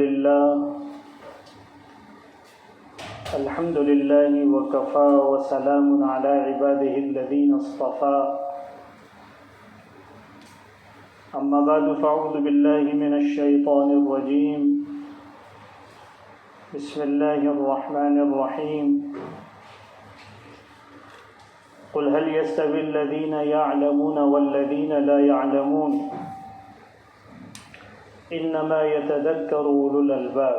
لله الحمد لله وكفى وسلام على عباده الذين اصطفى أما بعد فأعوذ بالله من الشيطان الرجيم بسم الله الرحمن الرحيم قل هل يستوي الذين يعلمون والذين لا يعلمون انما يتذكر اولو الالباب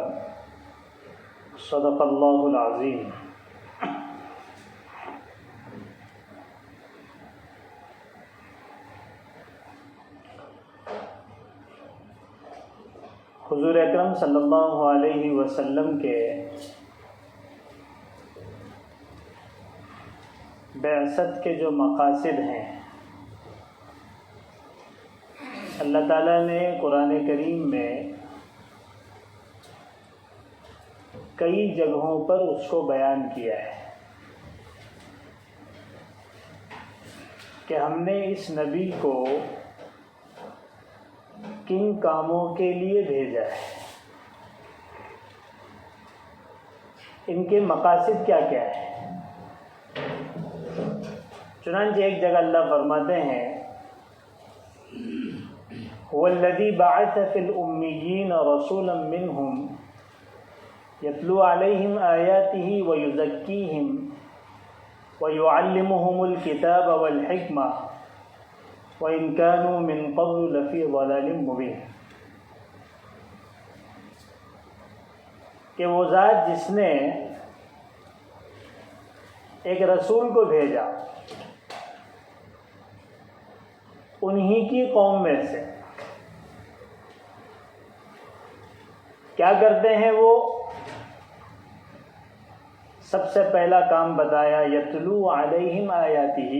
صدق اللہ العظیم۔ حضور اکرم صلی اللہ علیہ وسلم کے بعثت کے جو مقاصد ہیں، اللہ تعالیٰ نے قرآن کریم میں کئی جگہوں پر اس کو بیان کیا ہے کہ ہم نے اس نبی کو کن کاموں کے لیے بھیجا ہے، ان کے مقاصد کیا کیا ہیں۔ چنانچہ ایک جگہ اللہ فرماتے ہیں هو الذي بعث في الأميين رسولا منهم يتلو عليهم آياته ويزكيهم ويعلمهم الكتاب والحكمة وإن كانوا من قبل لفي ضلال مبين۔ کہ وہ ذات جس نے ایک رسول کو بھیجا انہی کی قوم میں سے، کیا کرتے ہیں وہ؟ سب سے پہلا کام بتایا یتلو علیہم آیاتہ،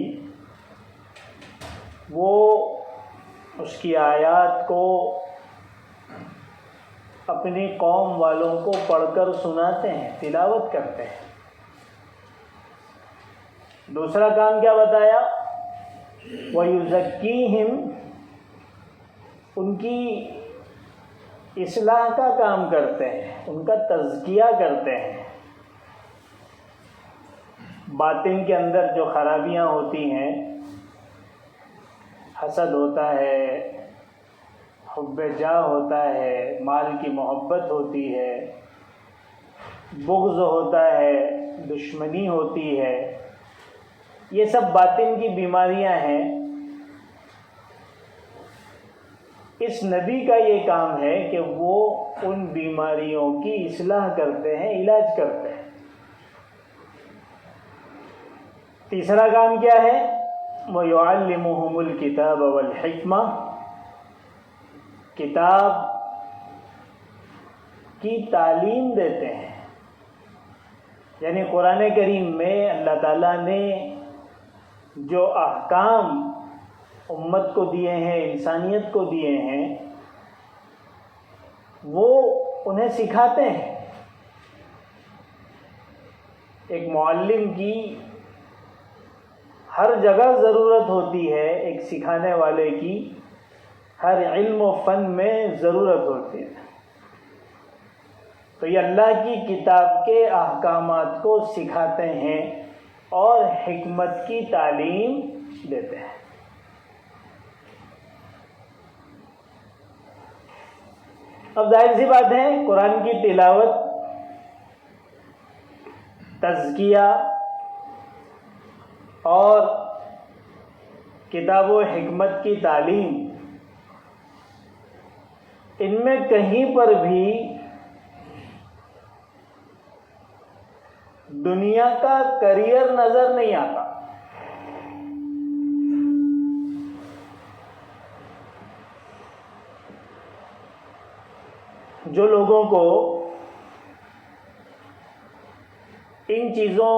وہ اس کی آیات کو اپنی قوم والوں کو پڑھ کر سناتے ہیں، تلاوت کرتے ہیں۔ دوسرا کام کیا بتایا؟ وَيُزَكِّيهِمْ، ان کی اصلاح کا کام کرتے ہیں، ان کا تزکیہ کرتے ہیں۔ باطن کے اندر جو خرابیاں ہوتی ہیں، حسد ہوتا ہے، حب جاہ ہوتا ہے، مال کی محبت ہوتی ہے، بغض ہوتا ہے، دشمنی ہوتی ہے، یہ سب باطن کی بیماریاں ہیں۔ اس نبی کا یہ کام ہے کہ وہ ان بیماریوں کی اصلاح کرتے ہیں، علاج کرتے ہیں۔ تیسرا کام کیا ہے؟ وَيُعَلِّمُهُمُ الْكِتَابَ وَالْحِكْمَةَ، کتاب کی تعلیم دیتے ہیں۔ یعنی قرآن کریم میں اللہ تعالیٰ نے جو احکام امت کو دیے ہیں، انسانیت کو دیے ہیں، وہ انہیں سکھاتے ہیں۔ ایک معلم کی ہر جگہ ضرورت ہوتی ہے، ایک سکھانے والے کی ہر علم و فن میں ضرورت ہوتی ہے۔ تو یہ اللہ کی کتاب کے احکامات کو سکھاتے ہیں اور حکمت کی تعلیم دیتے ہیں۔ اب ظاہر سی بات ہے، قرآن کی تلاوت، تزکیہ اور کتاب و حکمت کی تعلیم، ان میں کہیں پر بھی دنیا کا کریئر نظر نہیں آتا۔ جو لوگوں کو ان چیزوں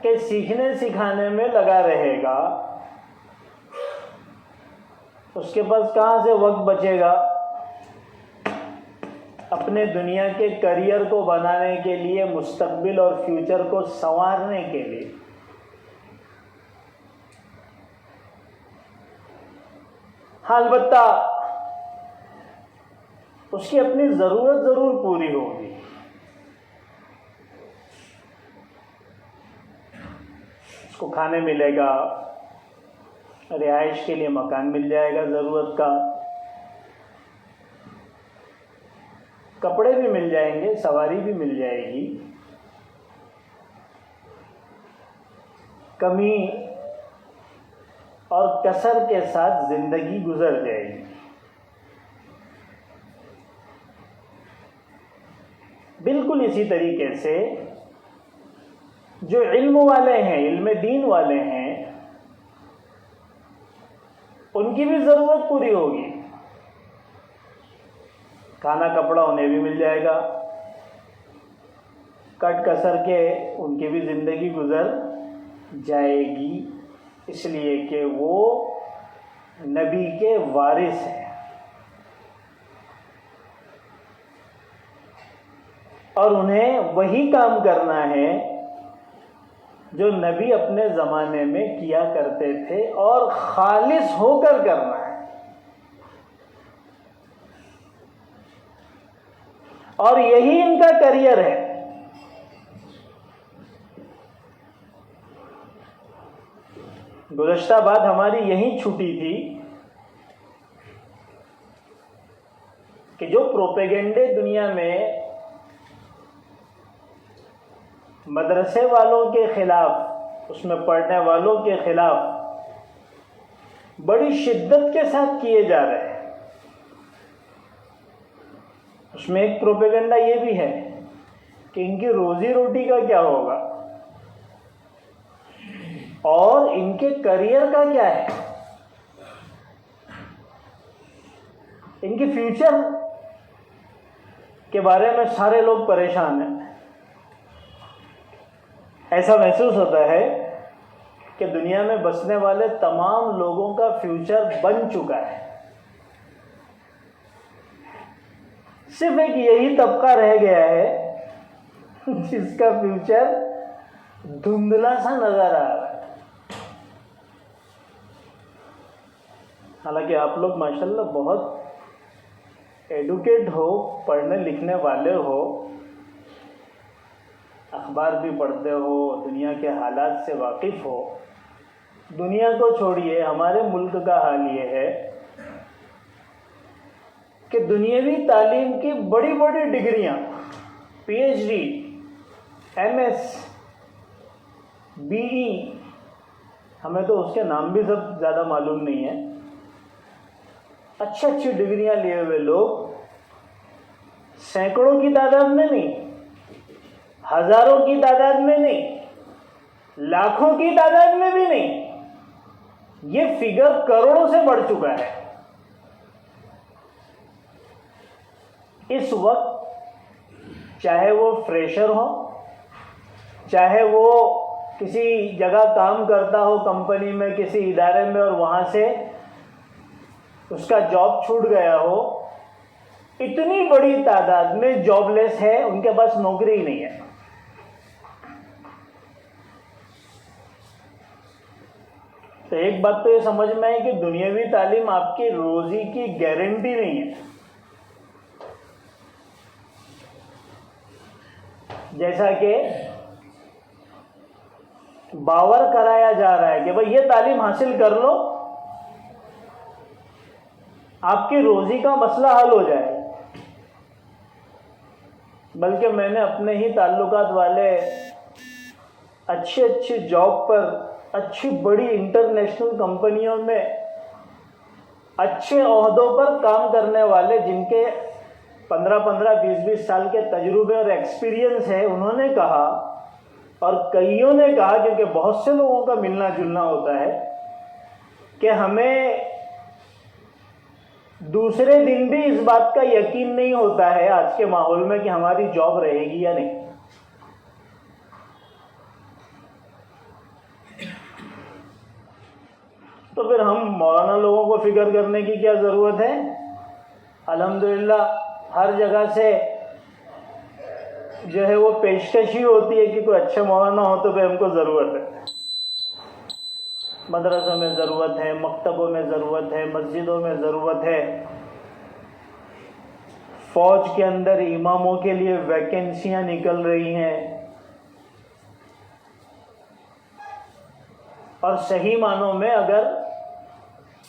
کے سیکھنے سکھانے میں لگا رہے گا، اس کے پاس کہاں سے وقت بچے گا؟ اپنے دنیا کے کریئر کو بنانے کے لیے، مستقبل اور فیوچر کو سنوارنے کے لیے۔ ہاں البتہ اس کی اپنی ضرورت ضرور پوری ہوگی۔ اس کو کھانے ملے گا، رہائش کے لیے مکان مل جائے گا ضرورت کا، کپڑے بھی مل جائیں گے، سواری بھی مل جائے گی، کمی اور کسر کے ساتھ زندگی گزر جائے گی۔ بالکل اسی طریقے سے جو علم والے ہیں، علم دین والے ہیں، ان کی بھی ضرورت پوری ہوگی، کھانا کپڑا انہیں بھی مل جائے گا، کٹ کسر کے ان کی بھی زندگی گزر جائے گی، اس لیے کہ وہ نبی کے وارث ہیں، اور انہیں وہی کام کرنا ہے جو نبی اپنے زمانے میں کیا کرتے تھے، اور خالص ہو کر کرنا ہے، اور یہی ان کا کریئر ہے۔ گزشتہ بات ہماری یہی چھوٹی تھی کہ جو پروپیگنڈے دنیا میں مدرسے والوں کے خلاف، اس میں پڑھنے والوں کے خلاف بڑی شدت کے ساتھ کیے جا رہے ہیں، اس میں ایک پروپیگنڈا یہ بھی ہے کہ ان کی روزی روٹی کا کیا ہوگا اور ان کے کریئر کا کیا ہے، ان کی فیوچر کے بارے میں سارے لوگ پریشان ہیں۔ ایسا محسوس ہوتا ہے کہ دنیا میں بسنے والے تمام لوگوں کا فیوچر بن چکا ہے، صرف ایک یہی طبقہ رہ گیا ہے جس کا فیوچر دھندلا سا نظر آ رہا ہے۔ حالانکہ آپ لوگ ماشاءاللہ بہت ایڈوکیٹ ہو، پڑھنے لکھنے والے ہو، اخبار بھی پڑھتے ہو، دنیا کے حالات سے واقف ہو۔ دنیا کو چھوڑیے، ہمارے ملک کا حال یہ ہے کہ دنیاوی تعلیم کی بڑی بڑی ڈگریاں، P H D, M S, B E, ہمیں تو اس کے نام بھی سب زیادہ معلوم نہیں ہے، اچھی ڈگریاں لیے ہوئے لوگ سینکڑوں کی تعداد میں نہیں، ہزاروں کی تعداد میں نہیں، لاکھوں کی تعداد میں بھی نہیں، یہ فگر کروڑوں سے بڑھ چکا ہے۔ اس وقت چاہے وہ فریشر ہو، چاہے وہ کسی جگہ کام کرتا ہو، کمپنی میں، کسی ادارے میں، اور وہاں سے اس کا جاب چھوٹ گیا ہو، اتنی بڑی تعداد میں جاب لیس ہے، ان کے پاس نوکری ہی نہیں ہے۔ تو ایک بات تو یہ سمجھ میں ہے کہ دنیاوی تعلیم آپ کی روزی کی گارنٹی نہیں ہے۔ جیسا کہ باور کرایا جا رہا ہے کہ بھئی یہ تعلیم حاصل کر لو، آپ کی روزی کا مسئلہ حل ہو جائے۔ بلکہ میں نے اپنے ہی تعلقات والے اچھی جاب پر، اچھی بڑی انٹرنیشنل کمپنیوں میں اچھے عہدوں پر کام کرنے والے، جن کے 15 20 سال کے تجربے اور ایکسپیرینس ہے، انہوں نے کہا، اور کئیوں نے کہا، کیونکہ بہت سے لوگوں کا ملنا جلنا ہوتا ہے، کہ ہمیں دوسرے دن بھی اس بات کا یقین نہیں ہوتا ہے آج کے ماحول میں کہ ہماری جاب رہے گی یا نہیں۔ تو پھر ہم مولانا لوگوں کو فکر کرنے کی کیا ضرورت ہے؟ الحمدللہ ہر جگہ سے جو ہے وہ پیشکش ہی ہوتی ہے کہ کوئی اچھے مولانا ہو تو پھر ہم کو ضرورت ہے. مدرسوں میں ضرورت ہے، مکتبوں میں ضرورت ہے، مسجدوں میں ضرورت ہے، فوج کے اندر اماموں کے لیے ویکنسیاں نکل رہی ہیں. اور صحیح معنوں میں اگر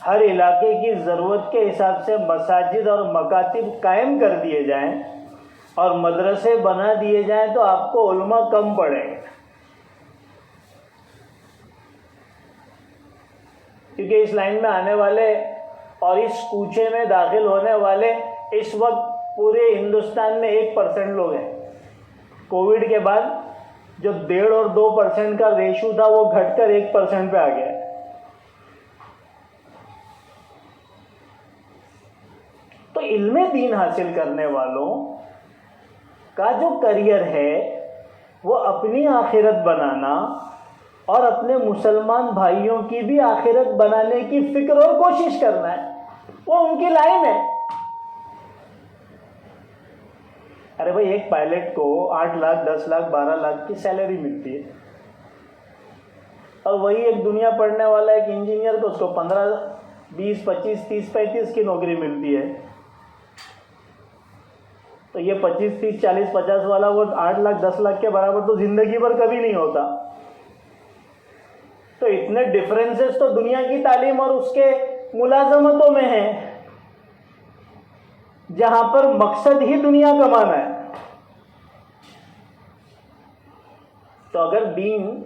ہر علاقے کی ضرورت کے حساب سے مساجد اور مکاتب قائم کر دیے جائیں اور مدرسے بنا دیے جائیں تو آپ کو علماء کم پڑیں گے. کیونکہ اس لائن میں آنے والے اور اس کوچے میں داخل ہونے والے اس وقت پورے ہندوستان میں 1% لوگ ہیں. کووڈ کے بعد جو 1.5 اور 2% کا ریشو تھا وہ گھٹ کر 1% پہ آ گیا. تو علم دین حاصل کرنے والوں کا جو کریئر ہے وہ اپنی آخرت بنانا اور اپنے مسلمان بھائیوں کی بھی آخرت بنانے کی فکر اور کوشش کرنا ہے. وہ ان کی لائن ہے. ارے بھائی ایک پائلٹ کو 8 لاکھ 10 لاکھ 12 لاکھ کی سیلری ملتی ہے اور وہی ایک دنیا پڑھنے والا ایک انجینئر کو اس کو 15 20 25 30 35 کی نوکری ملتی ہے. تو یہ 25 30 40 50 والا وہ 8 لاکھ 10 لاکھ کے برابر تو زندگی بھر کبھی نہیں ہوتا. تو اتنے ڈفرینسز تو دنیا کی تعلیم اور اس کے ملازمتوں میں ہیں جہاں پر مقصد ہی دنیا کمانا ہے. تو اگر دین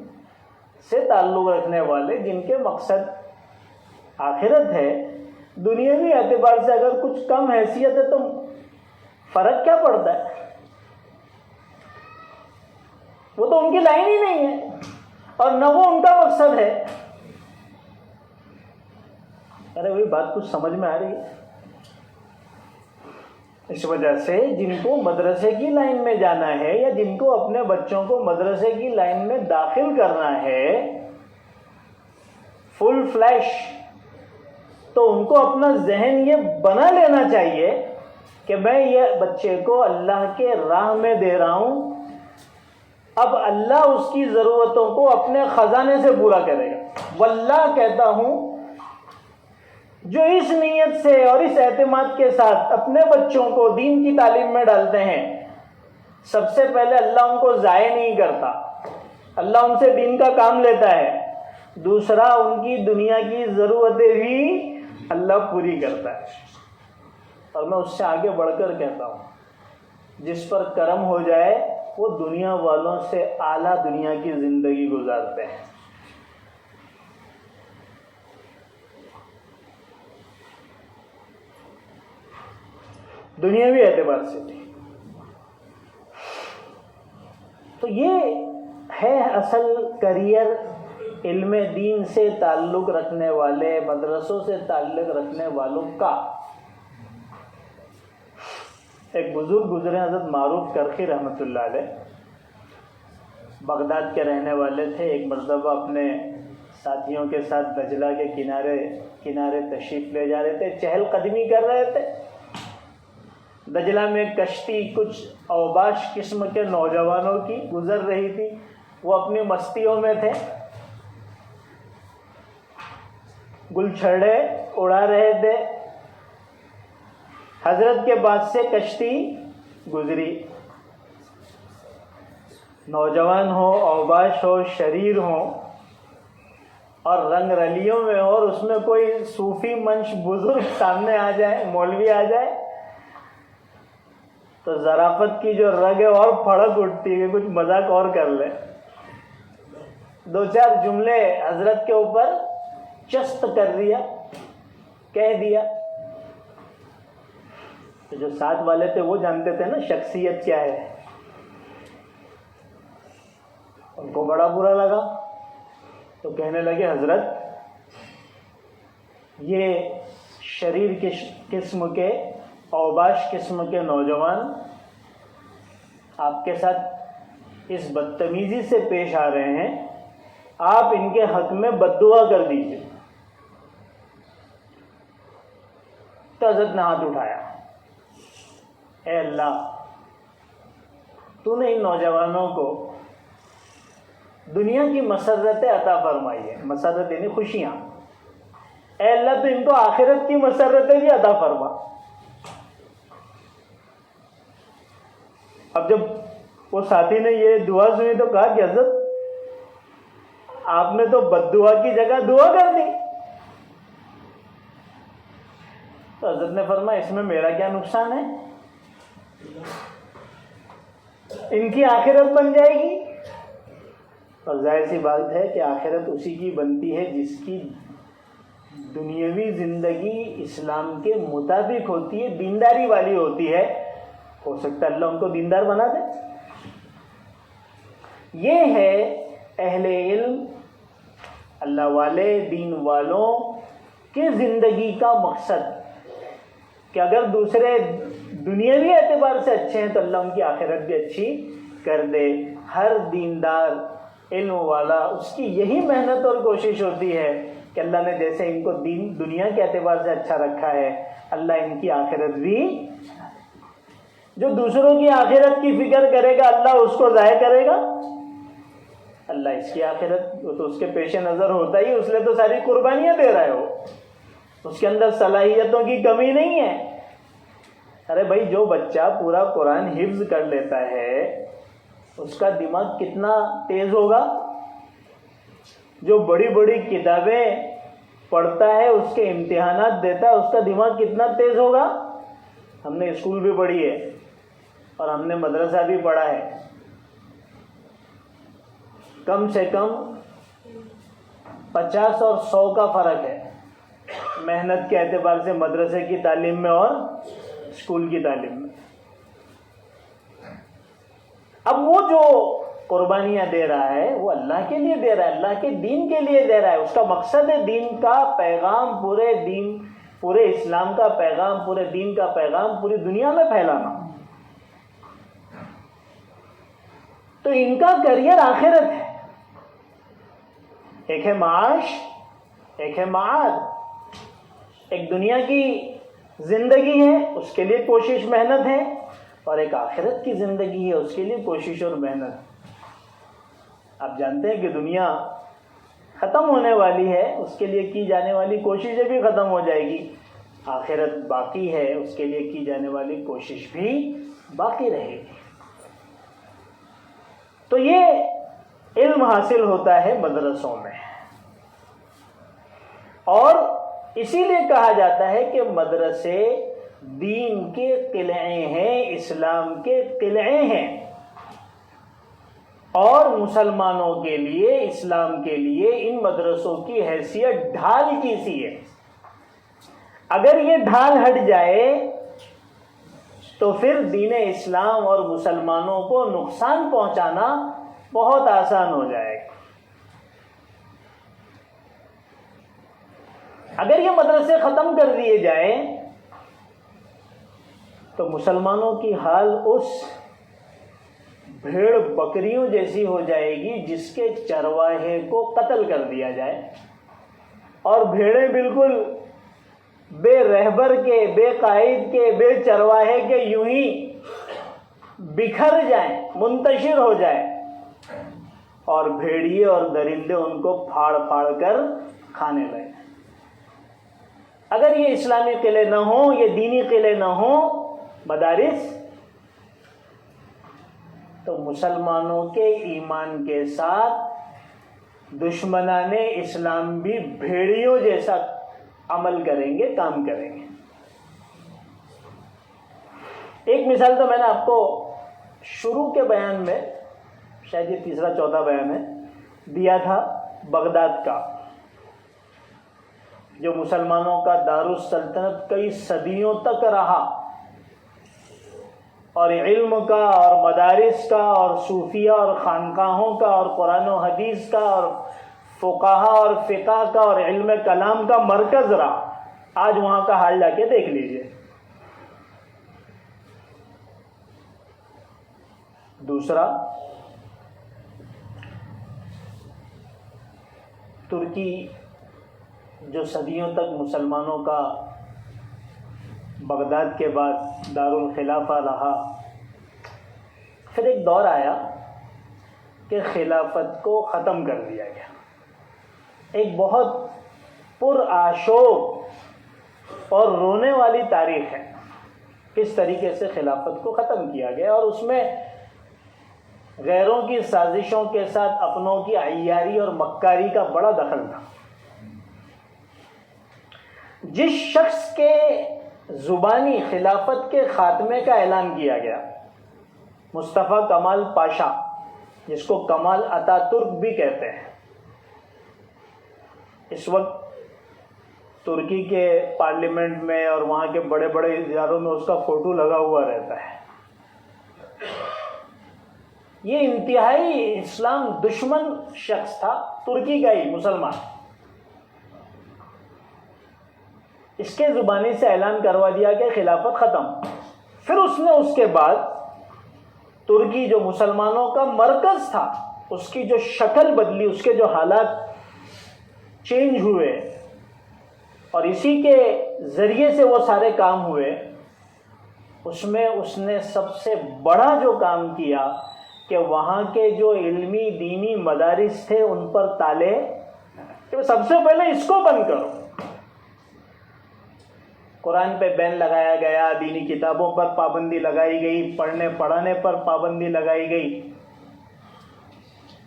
سے تعلق رکھنے والے جن کے مقصد آخرت ہے، دنیاوی اعتبار سے اگر کچھ کم حیثیت ہے تو فرق کیا پڑتا ہے؟ وہ تو ان کی لائن ہی نہیں ہے اور نہ وہ ان کا مقصد ہے. ارے وہی بات کچھ سمجھ میں آ رہی ہے؟ اس وجہ سے جن کو مدرسے کی لائن میں جانا ہے یا جن کو اپنے بچوں کو مدرسے کی لائن میں داخل کرنا ہے فل فلیش، تو ان کو اپنا ذہن یہ بنا لینا چاہیے کہ میں یہ بچے کو اللہ کے راہ میں دے رہا ہوں، اب اللہ اس کی ضرورتوں کو اپنے خزانے سے پورا کرے گا. واللہ کہتا ہوں جو اس نیت سے اور اس اعتماد کے ساتھ اپنے بچوں کو دین کی تعلیم میں ڈالتے ہیں، سب سے پہلے اللہ ان کو ضائع نہیں کرتا، اللہ ان سے دین کا کام لیتا ہے. دوسرا ان کی دنیا کی ضرورتیں بھی اللہ پوری کرتا ہے. اور میں اس سے آگے بڑھ کر کہتا ہوں جس پر کرم ہو جائے وہ دنیا والوں سے اعلیٰ دنیا کی زندگی گزارتے ہیں. دنیاوی اعتبار سے. تو یہ ہے اصل کریئر علم دین سے تعلق رکھنے والے، مدرسوں سے تعلق رکھنے والوں کا. ایک بزرگ گزرے حضرت معروف کرخی رحمۃ اللہ علیہ، بغداد کے رہنے والے تھے. ایک مرتبہ اپنے ساتھیوں کے ساتھ دجلہ کے کنارے تشریف لے جا رہے تھے، چہل قدمی کر رہے تھے. دجلہ میں کشتی کچھ اوباش قسم کے نوجوانوں کی گزر رہی تھی. وہ اپنی مستیوں میں تھے، گل چھڑے اڑا رہے تھے. حضرت کے بعد سے کشتی گزری. نوجوان ہو، اوباش ہو، شریر ہو اور رنگ رلیوں میں ہو، اور اس میں کوئی صوفی منش بزرگ سامنے آ جائے، مولوی آ جائے تو ظرافت کی جو رگ ہے اور پھڑک اٹھتی ہے، کچھ مذاق اور کر لے. 2-4 جملے حضرت کے اوپر چست کر دیا، کہہ دیا. تو جو ساتھ والے تھے وہ جانتے تھے نا شخصیت کیا ہے. ان کو بڑا برا لگا تو کہنے لگے حضرت یہ شریر قسم کے اوباش قسم کے نوجوان آپ کے ساتھ اس بدتمیزی سے پیش آ رہے ہیں، آپ ان کے حق میں بددعا کر دیجیے. تو حضرت نے ہاتھ اٹھایا، اے اللہ تو نے ان نوجوانوں کو دنیا کی مسرتیں عطا فرمائی ہے، مسرت یعنی خوشیاں، اے اللہ تو ان کو آخرت کی مسرتیں بھی عطا فرما۔ اب جب وہ ساتھی نے یہ دعا سنی تو کہا کہ حضرت آپ نے تو بد دعا کی جگہ دعا کر دی۔ تو حضرت نے فرمایا اس میں میرا کیا نقصان ہے، ان کی آخرت بن جائے گی۔ اور ظاہر سی بات ہے کہ آخرت اسی کی بنتی ہے جس کی دنیاوی زندگی اسلام کے مطابق ہوتی ہے، دینداری والی ہوتی ہے۔ ہو سکتا ہے اللہ ان کو دیندار بنا دے۔ یہ ہے اہل علم، اللہ والے، دین والوں کی زندگی کا مقصد کہ اگر دوسرے دنیاوی اعتبار سے اچھے ہیں تو اللہ ان کی آخرت بھی اچھی کر دے۔ ہر دیندار علم والا اس کی یہی محنت اور کوشش ہوتی ہے کہ اللہ نے جیسے ان کو دنیا کے اعتبار سے اچھا رکھا ہے، اللہ ان کی آخرت بھی۔ جو دوسروں کی آخرت کی فکر کرے گا اللہ اس کو ضائع کرے گا، اللہ اس کی آخرت تو اس کے پیش نظر ہوتا ہی، اس لیے تو ساری قربانیاں دے رہا ہے، وہ اس کے اندر صلاحیتوں کی کمی نہیں ہے۔ ارے بھائی جو بچہ پورا قرآن حفظ کر لیتا ہے اس کا دماغ کتنا تیز ہوگا، جو بڑی بڑی کتابیں پڑھتا ہے، اس کے امتحانات دیتا ہے، اس کا دماغ کتنا تیز ہوگا۔ ہم نے اسکول بھی پڑھی ہے اور ہم نے مدرسہ بھی پڑھا ہے، کم سے کم 50 اور 100 کا فرق ہے محنت کے اعتبار سے مدرسے کی تعلیم میں اور اسکول کی تعلیم میں۔ اب وہ جو قربانیاں دے رہا ہے وہ اللہ کے لیے دے رہا ہے، اللہ کے دین کے لیے دے رہا ہے، اس کا مقصد ہے دین کا پیغام، پورے اسلام کا پیغام، پورے دین کا پیغام پوری دنیا میں پھیلانا۔ تو ان کا کیریئر آخرت ہے، ایک ہے معاش، ایک ہے معاد، ایک دنیا کی زندگی ہے اس کے لیے کوشش محنت ہے، اور ایک آخرت کی زندگی ہے اس کے لیے کوشش اور محنت۔ آپ جانتے ہیں کہ دنیا ختم ہونے والی ہے، اس کے لیے کی جانے والی کوششیں بھی ختم ہو جائے گی، آخرت باقی ہے، اس کے لیے کی جانے والی کوشش بھی باقی رہے گی۔ تو یہ علم حاصل ہوتا ہے مدرسوں میں، اور اسی لیے کہا جاتا ہے کہ مدرسے دین کے قلعے ہیں، اسلام کے قلعے ہیں، اور مسلمانوں کے لیے، اسلام کے لیے ان مدرسوں کی حیثیت ڈھال کی سی ہے۔ اگر یہ ڈھال ہٹ جائے تو پھر دین اسلام اور مسلمانوں کو نقصان پہنچانا بہت آسان ہو جائے گا۔ اگر یہ مدرسے ختم کر دیے جائیں تو مسلمانوں کی حال اس بھیڑ بکریوں جیسی ہو جائے گی جس کے چرواہے کو قتل کر دیا جائے، اور بھیڑیں بالکل بے رہبر کے، بے قائد کے، بے چرواہے کے یوں ہی بکھر جائیں، منتشر ہو جائیں، اور بھیڑیے اور درندے ان کو پھاڑ پھاڑ کر کھانے لگیں۔ اگر یہ اسلامی قلعے نہ ہوں، یہ دینی قلعے نہ ہوں مدارس، تو مسلمانوں کے ایمان کے ساتھ دشمنان اسلام بھی بھیڑیوں جیسا عمل کریں گے، کام کریں گے۔ ایک مثال تو میں نے آپ کو شروع کے بیان میں، شاید یہ تیسرا چوتھا بیان ہے، دیا تھا بغداد کا، جو مسلمانوں کا دارالسلطنت کئی صدیوں تک رہا، اور علم کا اور مدارس کا اور صوفیہ اور خانقاہوں کا اور قرآن و حدیث کا اور فقہا اور فقہ کا اور علم کلام کا مرکز رہا۔ آج وہاں کا حال جا کے دیکھ لیجئے۔ دوسرا، ترکی جو صدیوں تک مسلمانوں کا بغداد کے بعد دارالخلافہ رہا. پھر ایک دور آیا کہ خلافت کو ختم کر دیا گیا. ایک بہت پرآشوب اور رونے والی تاریخ ہے کس طریقے سے خلافت کو ختم کیا گیا، اور اس میں غیروں کی سازشوں کے ساتھ اپنوں کی عیاری اور مکاری کا بڑا دخل تھا. جس شخص کے زبانی خلافت کے خاتمے کا اعلان کیا گیا، مصطفیٰ کمال پاشا، جس کو کمال اتا ترک بھی کہتے ہیں، اس وقت ترکی کے پارلیمنٹ میں اور وہاں کے بڑے بڑے اداروں میں اس کا فوٹو لگا ہوا رہتا ہے. یہ انتہائی اسلام دشمن شخص تھا، ترکی کا ہی مسلمان. اس کے زبانی سے اعلان کروا دیا کہ خلافت ختم. پھر اس نے اس کے بعد ترکی جو مسلمانوں کا مرکز تھا اس کی جو شکل بدلی، اس کے جو حالات چینج ہوئے، اور اسی کے ذریعے سے وہ سارے کام ہوئے. اس میں اس نے سب سے بڑا جو کام کیا کہ وہاں کے جو علمی دینی مدارس تھے ان پر تالے، کہ سب سے پہلے اس کو بند کرو. قرآن پہ بین لگایا گیا، دینی کتابوں پر پابندی لگائی گئی، پڑھنے پڑھانے پر پابندی لگائی گئی.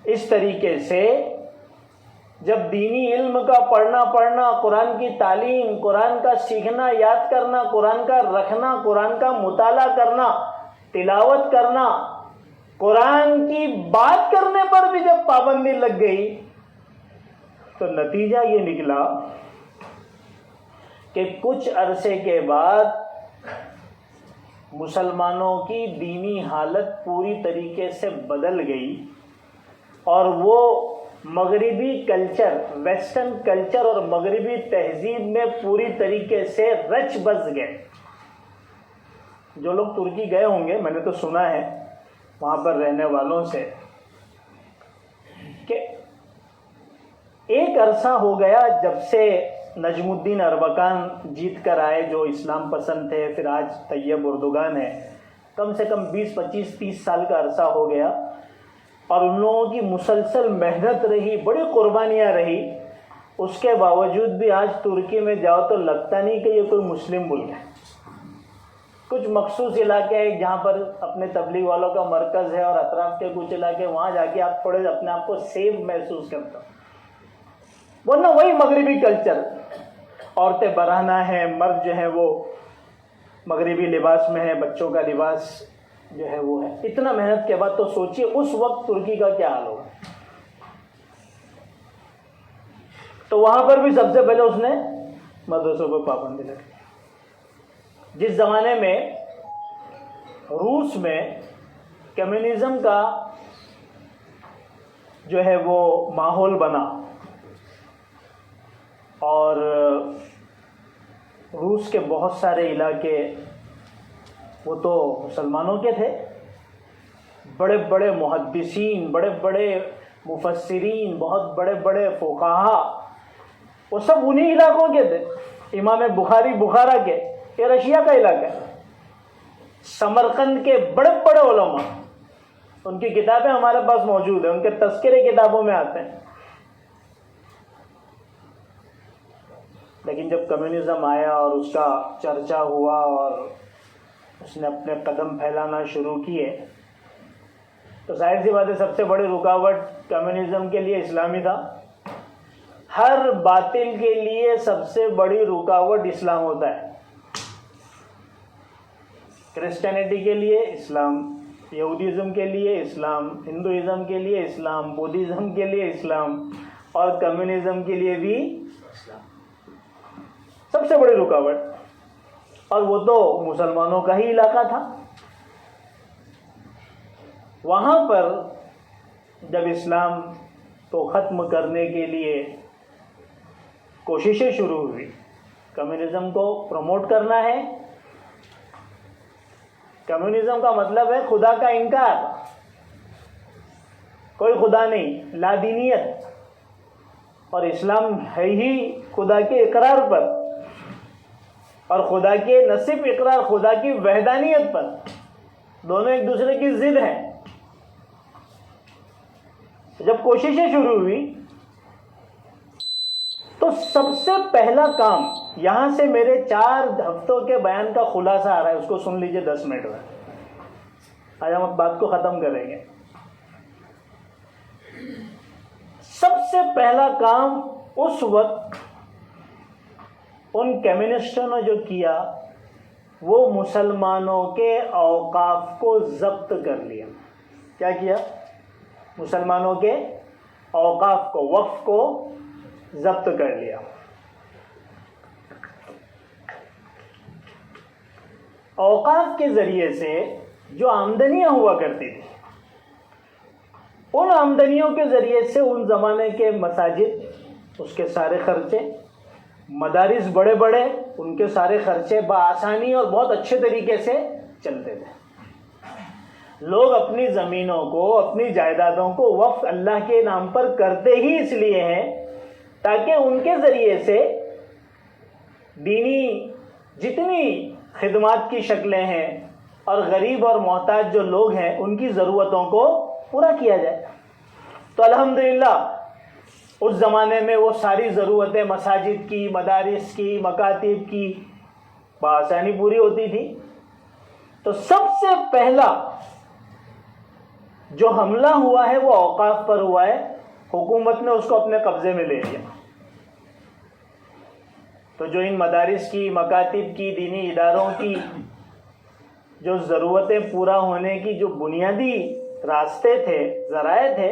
اس طریقے سے جب دینی علم کا پڑھنا، قرآن کی تعلیم، قرآن کا سیکھنا، یاد کرنا، قرآن کا رکھنا، قرآن کا مطالعہ کرنا، تلاوت کرنا، قرآن کی بات کرنے پر بھی جب پابندی لگ گئی تو نتیجہ یہ نکلا کہ کچھ عرصے کے بعد مسلمانوں کی دینی حالت پوری طریقے سے بدل گئی، اور وہ مغربی کلچر، ویسٹرن کلچر اور مغربی تہذیب میں پوری طریقے سے رچ بس گئے. جو لوگ ترکی گئے ہوں گے، میں نے تو سنا ہے وہاں پر رہنے والوں سے کہ ایک عرصہ ہو گیا جب سے نجم الدین اربکان جیت کر آئے جو اسلام پسند تھے، پھر آج طیب اردوگان ہے، کم سے کم 20 25 30 سال کا عرصہ ہو گیا، اور ان لوگوں کی مسلسل محنت رہی، بڑی قربانیاں رہی. اس کے باوجود بھی آج ترکی میں جاؤ تو لگتا نہیں کہ یہ کوئی مسلم ملک ہے. کچھ مخصوص علاقے ہیں جہاں پر اپنے تبلیغ والوں کا مرکز ہے، اور اطراف کے کچھ علاقے، وہاں جا کے آپ تھوڑے اپنے آپ کو سیف محسوس کرتا ہوں. ورنہ وہی مغربی کلچر، عورتیں برہنہ ہیں، مرد جو ہیں وہ مغربی لباس میں ہیں، بچوں کا لباس جو ہے وہ ہے. اتنا محنت کے بعد تو سوچئے اس وقت ترکی کا کیا حال ہوگا. تو وہاں پر بھی سب سے پہلے اس نے مدرسوں پر پابندی لگائی. جس زمانے میں روس میں کمیونزم کا جو ہے وہ ماحول بنا، اور روس کے بہت سارے علاقے وہ تو مسلمانوں کے تھے، بڑے بڑے محدثین، بڑے بڑے مفسرین، بہت بڑے بڑے فقہا، وہ سب انہی علاقوں کے تھے. امام بخاری بخارا کے، یہ رشیا کا علاقہ ہے. سمرقند کے بڑے بڑے علماء، ان کی کتابیں ہمارے پاس موجود ہیں، ان کے تذکرے کتابوں میں آتے ہیں. لیکن جب کمیونزم آیا اور اس کا چرچا ہوا اور اس نے اپنے قدم پھیلانا شروع کیے، تو ظاہر سی بات ہے سب سے بڑی رکاوٹ کمیونزم کے لیے اسلامی تھا. ہر باطل کے لیے سب سے بڑی رکاوٹ اسلام ہوتا ہے. کرسچینٹی کے لیے اسلام، یہودیزم کے لیے اسلام، ہندوازم کے لیے اسلام، بدھزم کے لیے اسلام، اور کمیونزم کے لیے بھی اسلام. سب سے بڑی رکاوٹ. اور وہ تو مسلمانوں کا ہی علاقہ تھا. وہاں پر جب اسلام کو ختم کرنے کے لیے کوششیں شروع ہوئی، کمیونزم کو پروموٹ کرنا ہے. کمیونزم کا مطلب ہے خدا کا انکار، کوئی خدا نہیں، لا دینیت، اور اسلام ہے ہی خدا کے اقرار پر. اور خدا کے نہ صرف اقرار، خدا کی وحدانیت پر، دونوں ایک دوسرے کی ضد ہیں. جب کوششیں شروع ہوئی تو سب سے پہلا کام، یہاں سے میرے 4 ہفتوں کے بیان کا خلاصہ آ رہا ہے، اس کو سن لیجئے 10 منٹ میں. آج ہم بات کو ختم کریں گے. سب سے پہلا کام اس وقت ان کمیونسٹوں نے جو کیا، وہ مسلمانوں کے اوقاف کو ضبط کر لیا. کیا کیا؟ مسلمانوں کے اوقاف کو، وقف کو ضبط کر لیا. اوقاف کے ذریعے سے جو آمدنیاں ہوا کرتی تھی، ان آمدنیوں کے ذریعے سے ان زمانے کے مساجد، اس کے سارے خرچے، مدارس بڑے بڑے، ان کے سارے خرچے بآسانی اور بہت اچھے طریقے سے چلتے تھے. لوگ اپنی زمینوں کو، اپنی جائیدادوں کو وقف اللہ کے نام پر کرتے ہی اس لیے ہیں تاکہ ان کے ذریعے سے دینی جتنی خدمات کی شکلیں ہیں اور غریب اور محتاج جو لوگ ہیں ان کی ضرورتوں کو پورا کیا جائے. تو الحمدللہ اس زمانے میں وہ ساری ضرورتیں مساجد کی، مدارس کی، مکاتب کی بآسانی پوری ہوتی تھی. تو سب سے پہلا جو حملہ ہوا ہے وہ اوقاف پر ہوا ہے. حکومت نے اس کو اپنے قبضے میں لے لیا. تو جو ان مدارس کی، مکاتب کی، دینی اداروں کی جو ضرورتیں پورا ہونے کی جو بنیادی راستے تھے، ذرائع تھے،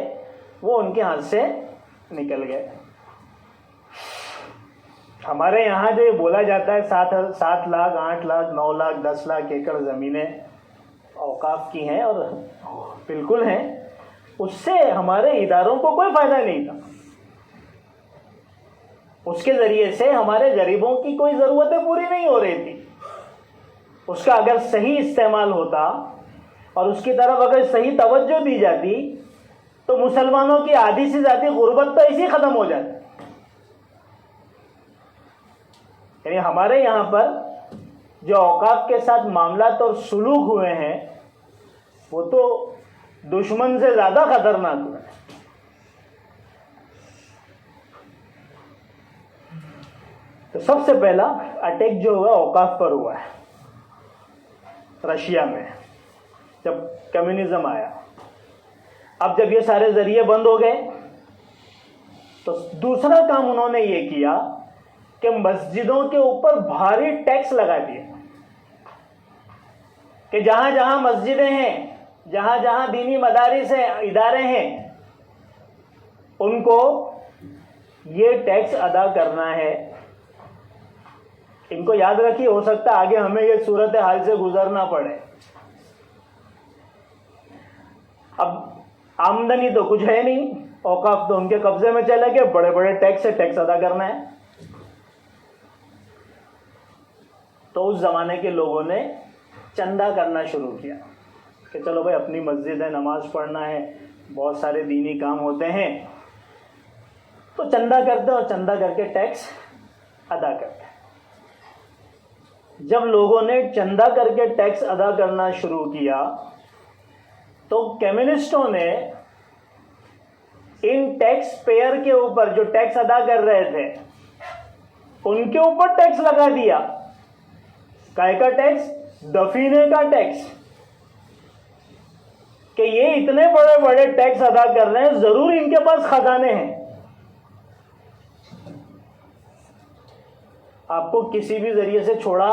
وہ ان کے ہاتھ سے نکل گئے. ہمارے یہاں جو یہ بولا جاتا ہے 7 لاکھ 8 لاکھ 9 لاکھ 10 لاکھ ایکڑ زمینیں اوقاف کی ہیں، اور بالکل ہیں، اس سے ہمارے اداروں کو کوئی فائدہ نہیں تھا. اس کے ذریعے سے ہمارے غریبوں کی کوئی ضرورتیں پوری نہیں ہو رہی تھی. اس کا اگر صحیح استعمال ہوتا اور اس کی طرف اگر صحیح توجہ دی جاتی تو مسلمانوں کی آدھی سے زیادہ غربت تو ایسے ہی ختم ہو جاتی. یعنی ہمارے یہاں پر جو اوقاف کے ساتھ معاملات اور سلوک ہوئے ہیں وہ تو دشمن سے زیادہ خطرناک ہوئے ہیں. تو سب سے پہلا اٹیک جو ہوا اوقاف پر ہوا ہے رشیا میں، جب کمیونزم آیا. اب جب یہ سارے ذریعے بند ہو گئے تو دوسرا کام انہوں نے یہ کیا کہ مسجدوں کے اوپر بھاری ٹیکس لگا دیا کہ جہاں جہاں مسجدیں ہیں، جہاں جہاں دینی مدارس ہیں، ادارے ہیں، ان کو یہ ٹیکس ادا کرنا ہے. ان کو یاد رکھیے، ہو سکتا ہے آگے ہمیں یہ صورتحال سے گزرنا پڑے. اب آمدنی تو کچھ ہے نہیں، اوقاف تو ان کے قبضے میں چلے گئے، بڑے بڑے ٹیکس ہے، ٹیکس ادا کرنا ہے. تو اس زمانے کے لوگوں نے چندہ کرنا شروع کیا کہ چلو بھائی اپنی مسجد ہے، نماز پڑھنا ہے، بہت سارے دینی کام ہوتے ہیں، تو چندہ کرتے اور چندہ کر کے ٹیکس ادا کرتے. جب لوگوں نے چندہ کر کے ٹیکس ادا کرنا شروع کیا تو کمیونسٹوں نے ان ٹیکس پیئر کے اوپر جو ٹیکس ادا کر رہے تھے ان کے اوپر ٹیکس لگا دیا. کائے کا ٹیکس؟ دفینے کا ٹیکس. کہ یہ اتنے بڑے بڑے ٹیکس ادا کر رہے ہیں، ضرور ان کے پاس خزانے ہیں. آپ کو کسی بھی ذریعے سے چھوڑا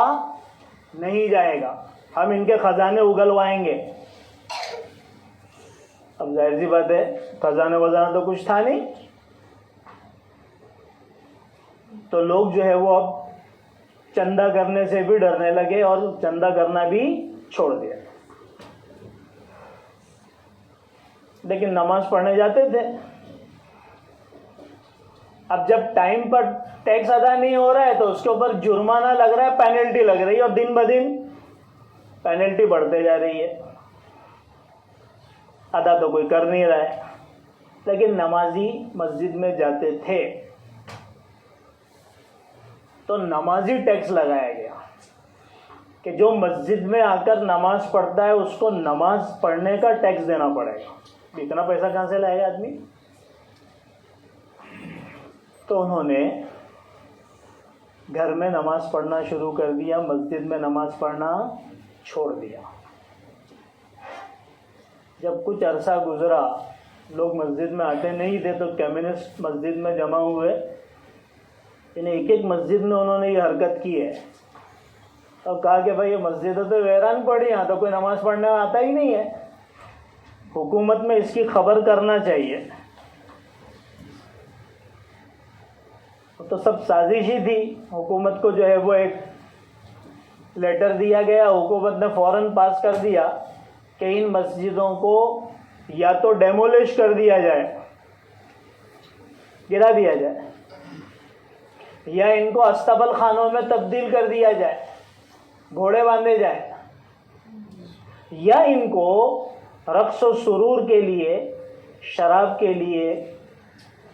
نہیں جائے گا، ہم ان کے خزانے اگلوائیں گے. اب ظاہر سی بات ہے خزانے وزانہ تو کچھ تھا نہیں، تو لوگ جو ہے وہ اب چندہ کرنے سے بھی ڈرنے لگے اور چندہ کرنا بھی چھوڑ دیا. لیکن نماز پڑھنے جاتے تھے. اب جب ٹائم پر ٹیکس ادا نہیں ہو رہا ہے تو اس کے اوپر جرمانہ لگ رہا ہے، پینلٹی لگ رہی ہے، اور دن بدن پینلٹی بڑھتے جا رہی ہے. ادا تو کوئی کر نہیں رہا ہے، لیکن نمازی مسجد میں جاتے تھے تو نمازی ٹیکس لگایا گیا. کہ جو مسجد میں آ کر نماز پڑھتا ہے اس کو نماز پڑھنے کا ٹیکس دینا پڑے گا. اتنا پیسہ کہاں سے لائے گا آدمی؟ تو انہوں نے گھر میں نماز پڑھنا شروع کر دیا، مسجد میں نماز پڑھنا چھوڑ دیا. جب کچھ عرصہ گزرا، لوگ مسجد میں آتے نہیں تھے، تو کمیونسٹ مسجد میں جمع ہوئے. انہیں ایک ایک مسجد میں انہوں نے یہ حرکت کی ہے اور کہا کہ بھائی یہ مسجد تو ویران پڑی، یہاں تو کوئی نماز پڑھنے آتا ہی نہیں ہے، حکومت میں اس کی خبر کرنا چاہیے. تو سب سازش ہی تھی. حکومت کو جو ہے وہ ایک لیٹر دیا گیا، حکومت نے فوراً پاس کر دیا کہ ان مسجدوں کو یا تو ڈیمولش کر دیا جائے، گرا دیا جائے، یا ان کو استبل خانوں میں تبدیل کر دیا جائے، گھوڑے باندھے جائیں، یا ان کو رقص و سرور کے لیے، شراب کے لیے،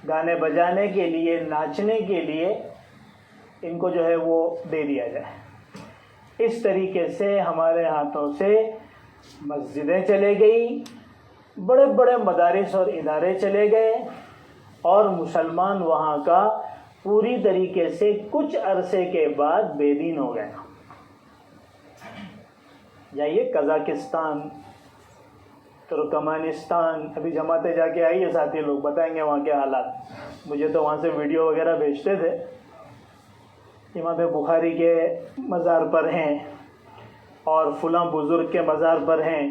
گانے بجانے کے لیے، ناچنے کے لیے ان کو جو ہے وہ دے دیا جائے. اس طریقے سے ہمارے ہاتھوں سے مسجدیں چلے گئی، بڑے بڑے مدارس اور ادارے چلے گئے، اور مسلمان وہاں کا پوری طریقے سے کچھ عرصے کے بعد بے دین ہو گئے. جائیے قزاقستان، ترکمانستان، ابھی جماعتیں جا کے آئی ہے، ساتھی لوگ بتائیں گے وہاں کے حالات. مجھے تو وہاں سے ویڈیو وغیرہ بھیجتے تھے. امام بخاری کے مزار پر ہیں اور فلاں بزرگ کے مزار پر ہیں.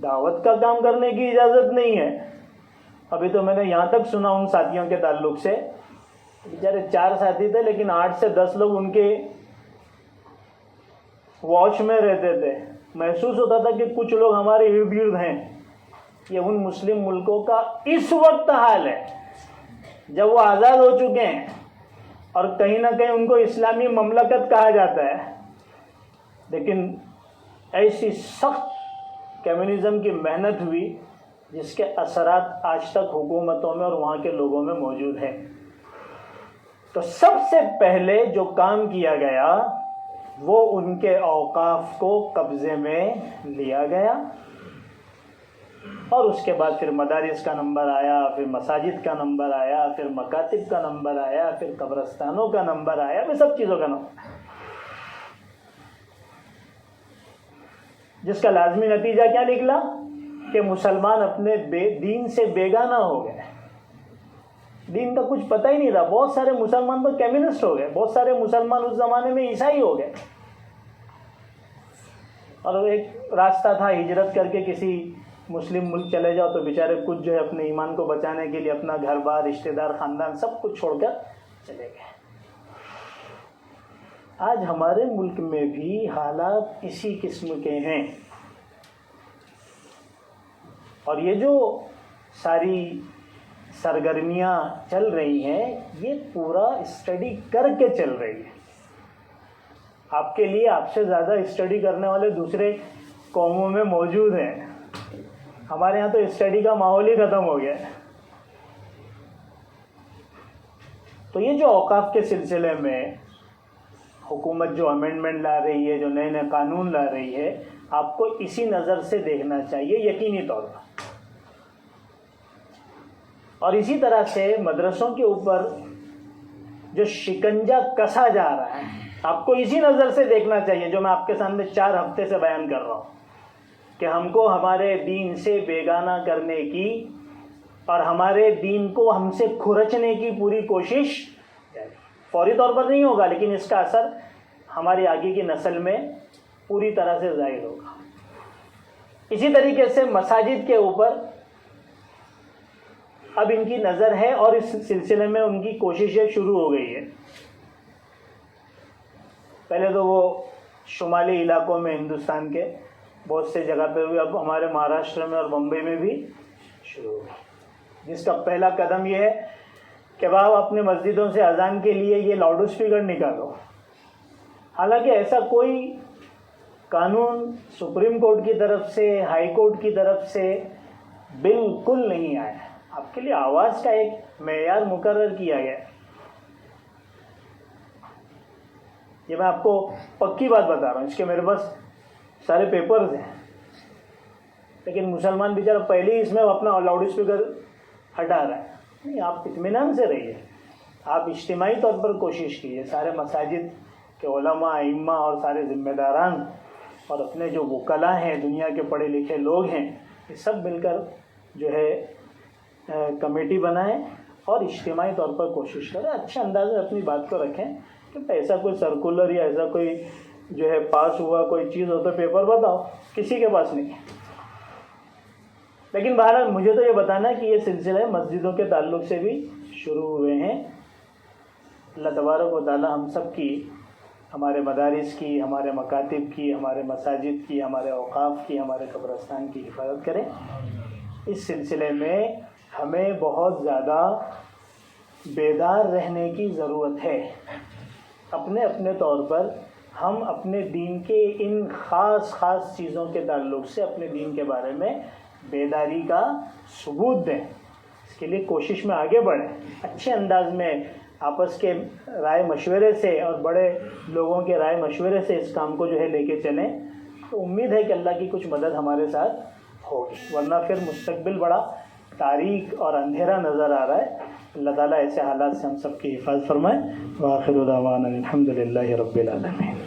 دعوت کا کام کرنے کی اجازت نہیں ہے. ابھی تو میں نے یہاں تک سنا ان ساتھیوں کے تعلق سے، بیچارے 4 ساتھی تھے لیکن 8 سے 10 لوگ ان کے واچ میں رہتے تھے. محسوس ہوتا تھا کہ کچھ لوگ ہمارے ارد گرد ہیں. یہ ان مسلم ملکوں کا اس وقت حال ہے جب وہ آزاد ہو چکے ہیں اور کہیں نہ کہیں ان کو اسلامی مملکت کہا جاتا ہے، لیکن ایسی سخت کمیونزم کی محنت ہوئی جس کے اثرات آج تک حکومتوں میں اور وہاں کے لوگوں میں موجود ہیں. تو سب سے پہلے جو کام کیا گیا وہ ان کے اوقاف کو قبضے میں لیا گیا، اور اس کے بعد پھر مدارس کا نمبر آیا، پھر مساجد کا نمبر آیا، پھر مکاتب کا نمبر آیا، پھر قبرستانوں کا نمبر آیا، پھر سب چیزوں کا نمبر آیا. جس کا لازمی نتیجہ کیا نکلا کہ مسلمان اپنے دین سے بیگانہ ہو گئے. دین کا کچھ پتہ ہی نہیں رہا. بہت سارے مسلمان تو کمیونسٹ ہو گئے، بہت سارے مسلمان اس زمانے میں عیسائی ہو گئے. اور ایک راستہ تھا ہجرت کر کے کسی مسلم ملک چلے جاؤ، تو بیچارے کچھ جو ہے اپنے ایمان کو بچانے کے لیے اپنا گھر بار، رشتہ دار، خاندان سب کچھ چھوڑ کر چلے گئے. آج ہمارے ملک میں بھی حالات اسی قسم کے ہیں، اور یہ جو ساری سرگرمیاں چل رہی ہیں یہ پورا اسٹڈی کر کے چل رہی ہے. آپ کے لیے آپ سے زیادہ اسٹڈی کرنے والے دوسرے قوموں میں موجود ہیں. ہمارے ہاں تو اسٹڈی کا ماحول ہی ختم ہو گیا ہے. تو یہ جو اوقاف کے سلسلے میں حکومت جو امینڈمنٹ لا رہی ہے، جو نئے نئے قانون لا رہی ہے، آپ کو اسی نظر سے دیکھنا چاہیے یقینی طور پر. اور اسی طرح سے مدرسوں کے اوپر جو شکنجہ کسا جا رہا ہے، آپ کو اسی نظر سے دیکھنا چاہیے جو میں آپ کے سامنے 4 ہفتے سے بیان کر رہا ہوں، کہ ہم کو ہمارے دین سے بیگانہ کرنے کی اور ہمارے دین کو ہم سے کھرچنے کی پوری کوشش فوری طور پر نہیں ہوگا، لیکن اس کا اثر ہماری آگے کی نسل میں پوری طرح سے ظاہر ہوگا. اسی طریقے سے مساجد کے اوپر اب ان کی نظر ہے اور اس سلسلے میں ان کی کوششیں شروع ہو گئی ہے. پہلے تو وہ شمالی علاقوں میں ہندوستان کے بہت سے جگہ پہ ہوئی، اب ہمارے مہاراشٹر میں اور بمبئی میں بھی شروع ہو گئی، جس کا پہلا قدم یہ ہے کہ آپ اپنے مسجدوں سے اذان کے لیے یہ لاؤڈ اسپیکر نکالو. حالانکہ ایسا کوئی قانون سپریم کورٹ کی طرف سے، ہائی کورٹ کی طرف سے بالکل نہیں آیا. آپ کے لیے آواز کا ایک معیار مقرر کیا گیا. یہ میں آپ کو پکی بات بتا رہا ہوں، اس کے میرے پاس سارے پیپرز ہیں. لیکن مسلمان بیچارہ پہلے ہی اس میں اپنا لاؤڈ اسپیکر ہٹا رہا ہے. نہیں، آپ اطمینان سے رہیے. آپ اجتماعی طور پر کوشش کیجیے، سارے مساجد کے علماء، ائمہ اور سارے ذمہ داران اور اپنے جو وکلاء ہیں، دنیا کے پڑھے لکھے لوگ ہیں، یہ سب مل کر جو ہے کمیٹی بنائیں اور اجتماعی طور پر کوشش کریں. اچھے انداز میں اپنی بات کو رکھیں کہ ایسا کوئی سرکولر یا ایسا کوئی جو ہے پاس ہوا کوئی چیز ہو تو پیپر بتاؤ، کسی کے پاس نہیں. لیکن بہرحال مجھے تو یہ بتانا ہے کہ یہ سلسلہ مسجدوں کے تعلق سے بھی شروع ہوئے ہیں. اللہ تبارک و تعالی ہم سب کی، ہمارے مدارس کی، ہمارے مکاتب کی، ہمارے مساجد کی، ہمارے اوقاف کی، ہمارے قبرستان کی حفاظت کریں. اس سلسلے میں ہمیں بہت زیادہ بیدار رہنے کی ضرورت ہے. اپنے اپنے طور پر ہم اپنے دین کے ان خاص چیزوں کے تعلق سے اپنے دین کے بارے میں بیداری کا ثبوت دیں. اس کے لیے کوشش میں آگے بڑھیں، اچھے انداز میں آپس کے رائے مشورے سے اور بڑے لوگوں کے رائے مشورے سے اس کام کو جو ہے لے کے چلیں. تو امید ہے کہ اللہ کی کچھ مدد ہمارے ساتھ ہوگی، ورنہ پھر مستقبل بڑا تاریک اور اندھیرا نظر آ رہا ہے. اللہ تعالیٰ ایسے حالات سے ہم سب کی حفاظت فرمائے. وآخر دعوانا الحمد للہ رب العالمین.